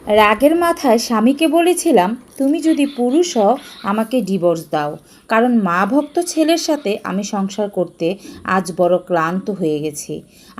রাগের মাথায় স্বামীকে বলেছিলাম, তুমি যদি পুরুষ হও আমাকে ডিভোর্স দাও, কারণ মা ভক্ত ছেলের সাথে আমি সংসার করতে আজ বড় ক্লান্ত হয়ে গেছি।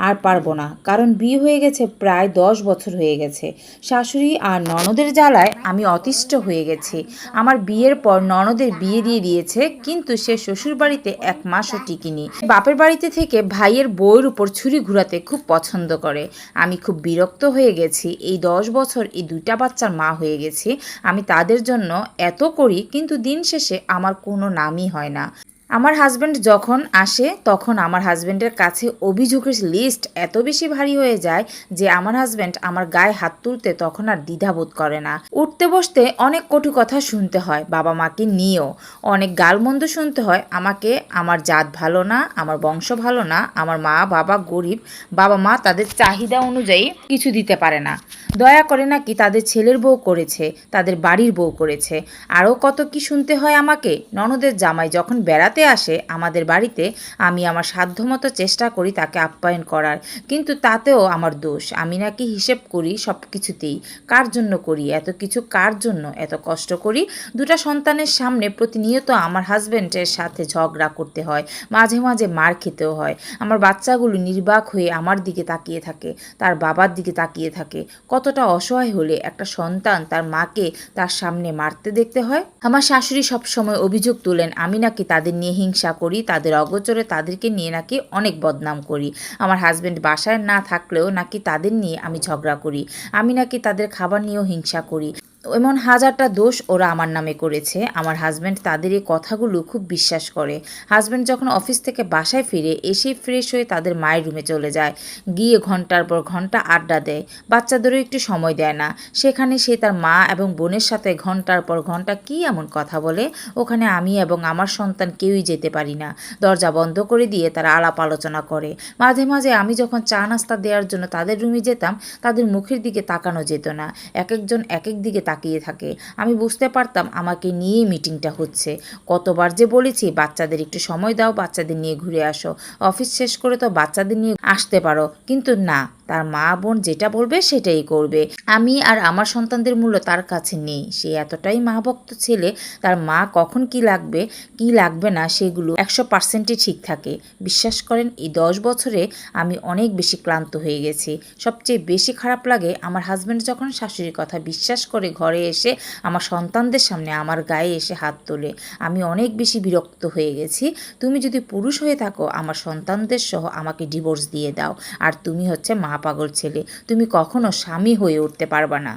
আর পারবো না, কারণ বিয়ে হয়ে গেছে প্রায় 10 বছর হয়ে গেছে। শাশুড়ি আর ননদের জ্বালায় আমি অতিষ্ঠ হয়ে গেছি। আমার বিয়ের পর ননদের বিয়ে দিয়ে দিয়েছে, কিন্তু সে শ্বশুর বাড়িতে 1 মাসও টিকিনি। বাপের বাড়িতে থেকে ভাইয়ের বউয়ের উপর ছুরি ঘুরাতে খুব পছন্দ করে। আমি খুব বিরক্ত হয়ে গেছি। এই 10 বছর এই 2টা বাচ্চার মা হয়ে গেছি। আমি তাদের জন্য এত করি, কিন্তু দিন শেষে আমার কোনো নামই হয় না। আমার হাজব্যান্ড যখন আসে তখন আমার হাজব্যান্ডের কাছে অভিযোগের লিস্ট এত বেশি ভারী হয়ে যায় যে আমার হাজব্যান্ড আমার গায়ে হাত তুলতে তখন আর দ্বিধাবোধ করে না। উঠতে বসতে অনেক কটু কথা শুনতে হয়, বাবা মাকে নিয়েও অনেক গালমন্দ শুনতে হয় আমাকে। আমার জাত ভালো না, আমার বংশ ভালো না, আমার মা বাবা গরিব, বাবা মা তাদের চাহিদা অনুযায়ী কিছু দিতে পারে না, দয়া করে নাকি তাদের ছেলের বউ করেছে, তাদের বাড়ির বউ করেছে। আরও কত কি শুনতে হয় আমাকে। ননদের জামাই যখন বেড়াতে আসে আমাদের বাড়িতে, আমি আমার সাধ্যমতো চেষ্টা করি তাকে আপ্যায়ন করার, কিন্তু তাতেও আমার দোষ। আমি নাকি হিসেব করি সব কিছুতেই। কার জন্য করি এত কিছু, কার জন্য এত কষ্ট করি? 2টা সন্তানের সামনে প্রতিনিয়ত আমার হাজব্যান্ডের সাথে ঝগড়া করতে হয়, মাঝে মাঝে মার খেতেও হয়। আমার বাচ্চাগুলো নির্বাক হয়ে আমার দিকে তাকিয়ে থাকে, তার বাবার দিকে তাকিয়ে থাকে। কতটা অসহায় হলে একটা সন্তান তার মাকে তার সামনে মারতে দেখতে হয়। আমার শাশুড়ি সবসময় অভিযোগ তোলেন আমি নাকি তাদের নিয়ে হিংসা করি, তাদের অগোচরে তাদেরকে নিয়ে নাকি অনেক বদনাম করি। আমার হাজব্যান্ড বাসায় না থাকলেও নাকি তাদের নিয়ে আমি ঝগড়া করি, আমি নাকি তাদের খাবার নিয়েও হিংসা করি। এমন হাজারটা দোষ ওরা আমার নামে করেছে। আমার হাজব্যান্ড তাদের এই কথাগুলো খুব বিশ্বাস করে। হাজব্যান্ড যখন অফিস থেকে বাসায় ফিরে, এসেই ফ্রেশ হয়ে তাদের মায়ের রুমে চলে যায়, গিয়ে ঘন্টার পর ঘন্টা আড্ডা দেয়, বাচ্চাদেরও একটু সময় দেয় না। সেখানে সে তার মা এবং বোনের সাথে ঘন্টার পর ঘন্টা কী এমন কথা বলে, ওখানে আমি এবং আমার সন্তান কেউই যেতে পারি না। দরজা বন্ধ করে দিয়ে তারা আলাপ আলোচনা করে। মাঝে মাঝে আমি যখন চা নাস্তা দেওয়ার জন্য তাদের রুমে যেতাম, তাদের মুখের দিকে তাকানো যেত না, এক একজন এক এক দিকে তাকিয়ে থাকে। আমি বুঝতে পারতাম আমাকে নিয়েই মিটিংটা হচ্ছে। কতবার যে বলেছি বাচ্চাদের একটু সময় দাও, বাচ্চাদের নিয়ে ঘুরে আসো, অফিস শেষ করে তো বাচ্চাদের নিয়ে আসতে পারো, কিন্তু না, তার মা বোন যেটা বলবে সেটাই করবে। আমি আর আমার সন্তানদের মূল্য তার কাছে নেই। সে এতটাই মা ভক্ত ছেলে, তার মা কখন কি লাগবে কি লাগবে না সেগুলো 100%ই ঠিক থাকে। বিশ্বাস করেন, এই 10 বছরে আমি অনেক বেশি ক্লান্ত হয়ে গেছি। সবচেয়ে বেশি খারাপ লাগে আমার হাজব্যান্ড যখন শাশুড়ির কথা বিশ্বাস করে ঘরে এসে আমার সন্তানদের সামনে আমার গায়ে এসে হাত তোলে। আমি অনেক বেশি বিরক্ত হয়ে গেছি। তুমি যদি পুরুষ হয়ে থাকো আমার সন্তানদের সহ আমাকে ডিভোর্স দিয়ে দাও। আর তুমি হচ্ছে মা পাগল ছেলে, তুমি কখনো স্বামী হয়ে উঠতে পারবা না।